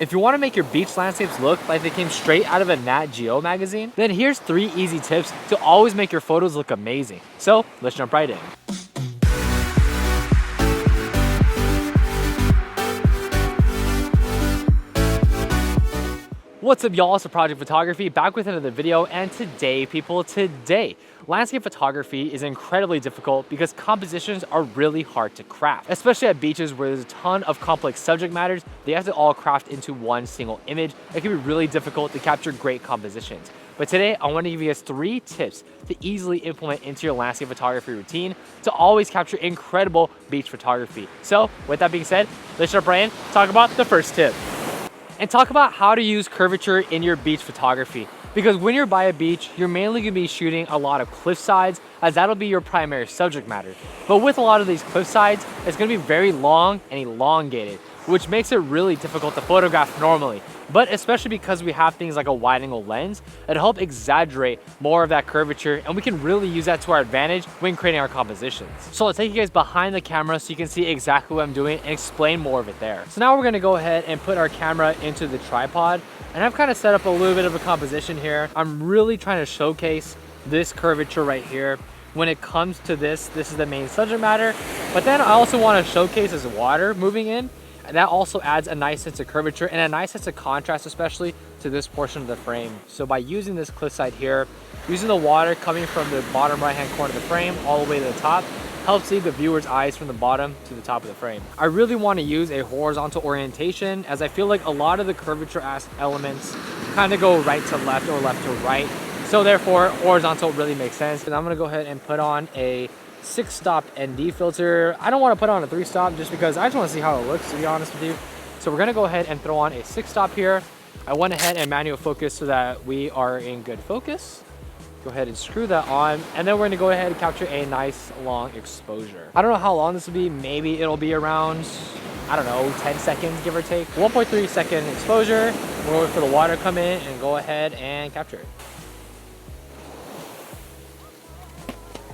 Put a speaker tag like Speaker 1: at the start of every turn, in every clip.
Speaker 1: If you want to make your beach landscapes look like they came straight out of a Nat Geo magazine, then here's 3 easy tips to always make your photos look amazing. So let's jump right in. What's up, y'all? It's Project Photography back with another video, and today, landscape photography is incredibly difficult because compositions are really hard to craft, especially at beaches where there's a ton of complex subject matters. They have to all craft into one single image. It can be really difficult to capture great compositions. But today, I want to give you guys 3 tips to easily implement into your landscape photography routine to always capture incredible beach photography. So with that being said, let's jump right in, talk about the first tip. And talk about how to use curvature in your beach photography. Because when you're by a beach, you're mainly gonna be shooting a lot of cliff sides, as that'll be your primary subject matter. But with a lot of these cliff sides, it's gonna be very long and elongated, which makes it really difficult to photograph normally. But especially because we have things like a wide angle lens, it'll help exaggerate more of that curvature, and we can really use that to our advantage when creating our compositions. So I'll take you guys behind the camera so you can see exactly what I'm doing and explain more of it there. So now we're gonna go ahead and put our camera into the tripod, and I've kind of set up a little bit of a composition here. I'm really trying to showcase this curvature right here. When it comes to this is the main subject matter, but then I also want to showcase this water moving in. And that also adds a nice sense of curvature and a nice sense of contrast, especially to this portion of the frame. So by using this cliffside here, using the water coming from the bottom right-hand corner of the frame all the way to the top, helps lead the viewer's eyes from the bottom to the top of the frame. I really want to use a horizontal orientation, as I feel like a lot of the curvature elements kind of go right to left or left to right. So therefore, horizontal really makes sense. And I'm going to go ahead and put on a 6-stop ND filter. I don't want to put on a 3-stop just because I just want to see how it looks, to be honest with you. So we're going to go ahead and throw on a 6-stop here. I went ahead and manual focus so that we are in good focus. Go ahead and screw that on, and then we're going to go ahead and capture a nice long exposure. I don't know how long this will be. Maybe it'll be around, I don't know, 10 seconds, give or take. 1.3 second exposure. We'll wait for the water to come in and go ahead and capture it.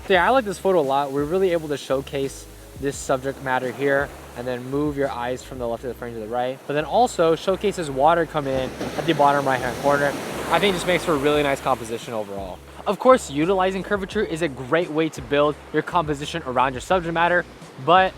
Speaker 1: So yeah, I like this photo a lot. We're really able to showcase this subject matter here and then move your eyes from the left of the frame to the right. But then also showcases water come in at the bottom right-hand corner. I think it just makes for a really nice composition overall. Of course, utilizing curvature is a great way to build your composition around your subject matter. But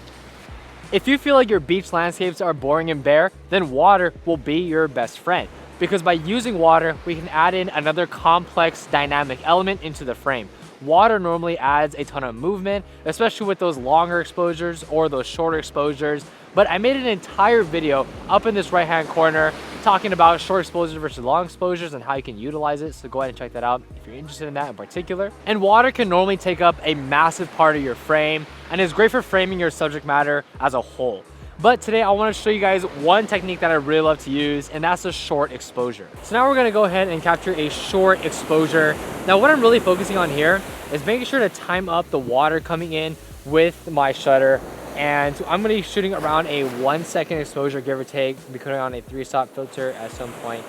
Speaker 1: if you feel like your beach landscapes are boring and bare, then water will be your best friend. Because by using water, we can add in another complex dynamic element into the frame. Water normally adds a ton of movement, especially with those longer exposures or those shorter exposures. But I made an entire video up in this right-hand corner talking about short exposures versus long exposures and how you can utilize it. So go ahead and check that out if you're interested in that in particular. And water can normally take up a massive part of your frame and is great for framing your subject matter as a whole. But today I want to show you guys one technique that I really love to use, and that's a short exposure. So now we're going to go ahead and capture a short exposure. Now what I'm really focusing on here is making sure to time up the water coming in with my shutter. And I'm going to be shooting around a 1 second exposure, give or take. I'll be putting on a 3-stop filter at some point.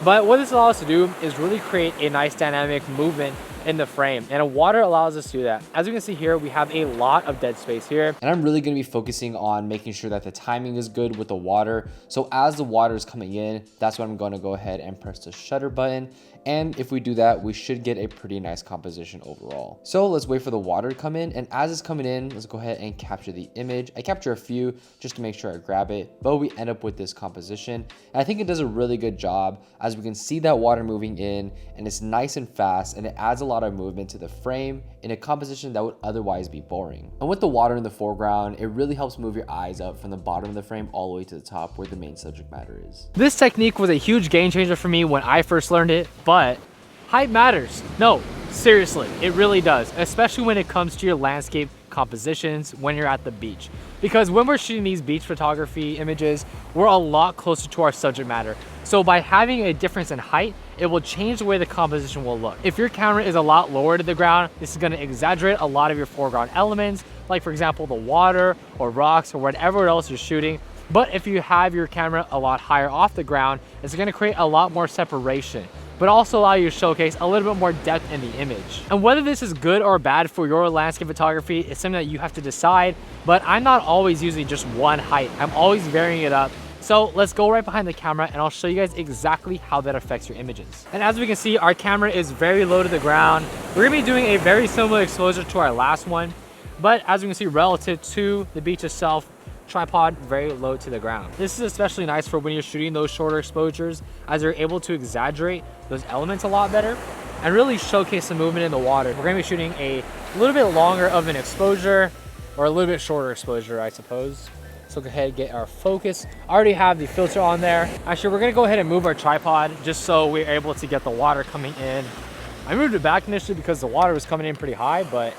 Speaker 1: But what this allows us to do is really create a nice dynamic movement in the frame, and water allows us to do that. As you can see here, we have a lot of dead space here, and I'm really going to be focusing on making sure that the timing is good with the water. So as the water is coming in, that's when I'm going to go ahead and press the shutter button, and if we do that, we should get a pretty nice composition overall. So let's wait for the water to come in, and as it's coming in, let's go ahead and capture the image. I capture a few just to make sure I grab it, but we end up with this composition, and I think it does a really good job, as we can see that water moving in, and it's nice and fast, and it adds a lot of movement to the frame in a composition that would otherwise be boring. And with the water in the foreground, it really helps move your eyes up from the bottom of the frame all the way to the top where the main subject matter is. This technique was a huge game changer for me when I first learned it, but height matters. No, seriously, it really does, especially when it comes to your landscape compositions when you're at the beach. Because when we're shooting these beach photography images, we're a lot closer to our subject matter. So by having a difference in height, it will change the way the composition will look. If your camera is a lot lower to the ground, this is going to exaggerate a lot of your foreground elements, like for example, the water or rocks or whatever else you're shooting. But if you have your camera a lot higher off the ground, it's going to create a lot more separation, but also allow you to showcase a little bit more depth in the image. And whether this is good or bad for your landscape photography is something that you have to decide, but I'm not always using just one height. I'm always varying it up So let's go right behind the camera and I'll show you guys exactly how that affects your images. And as we can see, our camera is very low to the ground. We're gonna be doing a very similar exposure to our last one, but as we can see, relative to the beach itself, tripod very low to the ground. This is especially nice for when you're shooting those shorter exposures, as you're able to exaggerate those elements a lot better and really showcase the movement in the water. We're gonna be shooting a little bit longer of an exposure, or a little bit shorter exposure, I suppose. So go ahead and get our focus. I already have the filter on there. Actually, we're gonna go ahead and move our tripod just so we're able to get the water coming in. I moved it back initially because the water was coming in pretty high, but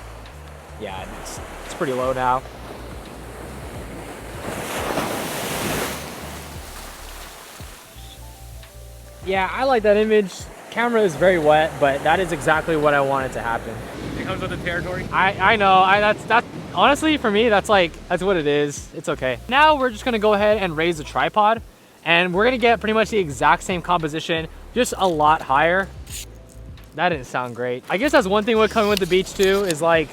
Speaker 1: yeah, it's pretty low now. Yeah, I like that image. Camera is very wet, but that is exactly what I wanted to happen.
Speaker 2: It comes with the territory.
Speaker 1: I know. That's honestly for me. That's what it is. It's okay. Now we're just gonna go ahead and raise the tripod, and we're gonna get pretty much the exact same composition, just a lot higher. That didn't sound great. I guess that's one thing with coming with the beach too, is like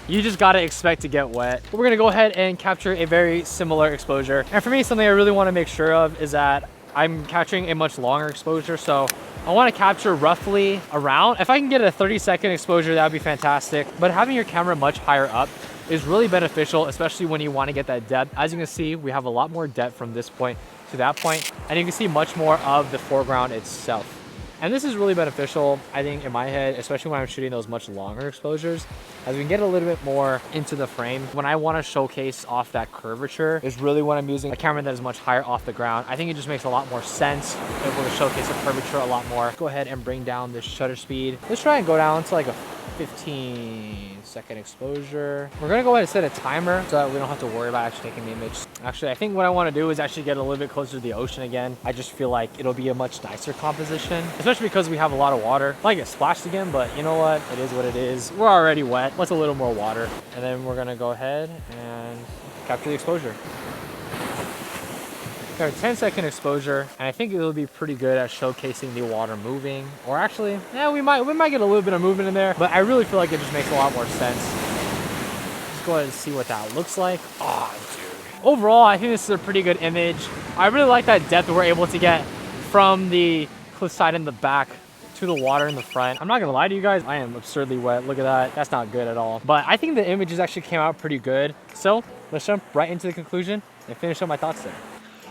Speaker 1: you just gotta expect to get wet. But we're gonna go ahead and capture a very similar exposure. And for me, something I really want to make sure of is that I'm capturing a much longer exposure, so I want to capture roughly around, if I can get a 30-second exposure, that would be fantastic. But having your camera much higher up is really beneficial, especially when you want to get that depth. As you can see, we have a lot more depth from this point to that point, and you can see much more of the foreground itself. And this is really beneficial, I think, in my head, especially when I'm shooting those much longer exposures, as we can get a little bit more into the frame. When I want to showcase off that curvature is really when I'm using a camera that is much higher off the ground. I think it just makes a lot more sense, able to showcase the curvature a lot more. Go ahead and bring down this shutter speed. Let's try and go down to like a 15-second exposure. We're gonna go ahead and set a timer so that we don't have to worry about actually taking the image. Actually, I think what I want to do is actually get a little bit closer to the ocean again. I just feel like it'll be a much nicer composition, especially because we have a lot of water. I might get splashed again, but you know what? It is what it is. We're already wet. What's a little more water? And then we're gonna go ahead and capture the exposure. Got a 10-second exposure, and I think it'll be pretty good at showcasing the water moving. Or actually, yeah, we might get a little bit of movement in there, but I really feel like it just makes a lot more sense. Let's go ahead and see what that looks like. Oh, dude. Overall, I think this is a pretty good image. I really like that depth we're able to get from the cliff side in the back to the water in the front. I'm not gonna lie to you guys, I am absurdly wet. Look at that. That's not good at all. But I think the images actually came out pretty good. So let's jump right into the conclusion and finish up my thoughts there.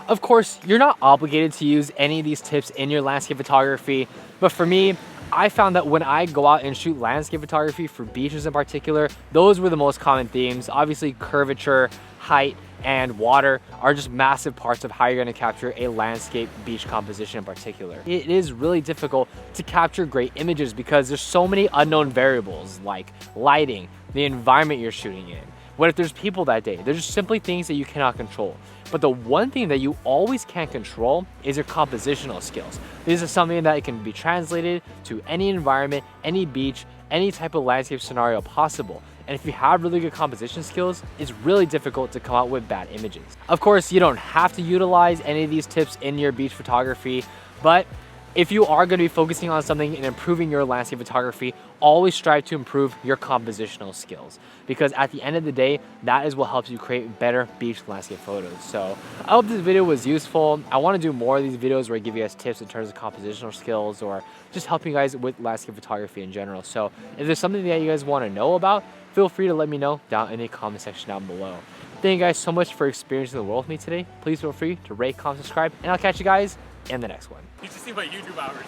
Speaker 1: Of course, you're not obligated to use any of these tips in your landscape photography, but for me, I found that when I go out and shoot landscape photography for beaches in particular, those were the most common themes. Obviously, curvature, height, and water are just massive parts of how you're gonna capture a landscape beach composition in particular. It is really difficult to capture great images because there's so many unknown variables like lighting, the environment you're shooting in. What if there's people that day? There's just simply things that you cannot control. But the one thing that you always can control is your compositional skills. This is something that can be translated to any environment, any beach, any type of landscape scenario possible. And if you have really good composition skills, it's really difficult to come out with bad images. Of course, you don't have to utilize any of these tips in your beach photography, but if you are going to be focusing on something and improving your landscape photography, always strive to improve your compositional skills, because at the end of the day, that is what helps you create better beach landscape photos. So I hope this video was useful. I want to do more of these videos where I give you guys tips in terms of compositional skills or just helping you guys with landscape photography in general. So if there's something that you guys want to know about, feel free to let me know down in the comment section down below. Thank you guys so much for experiencing the world with me today. Please feel free to rate, comment, subscribe, and I'll catch you guys in the next one.
Speaker 2: You should see my YouTube hours.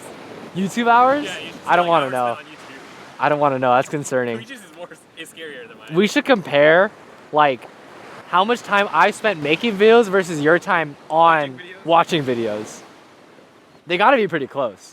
Speaker 1: YouTube hours?
Speaker 2: Yeah, you should see
Speaker 1: I don't want to know.
Speaker 2: on YouTube.
Speaker 1: I don't want to know. That's concerning.
Speaker 2: Twitch's is scarier than mine.
Speaker 1: We should compare, like, how much time I spent making videos versus your time on watching videos. They got to be pretty close.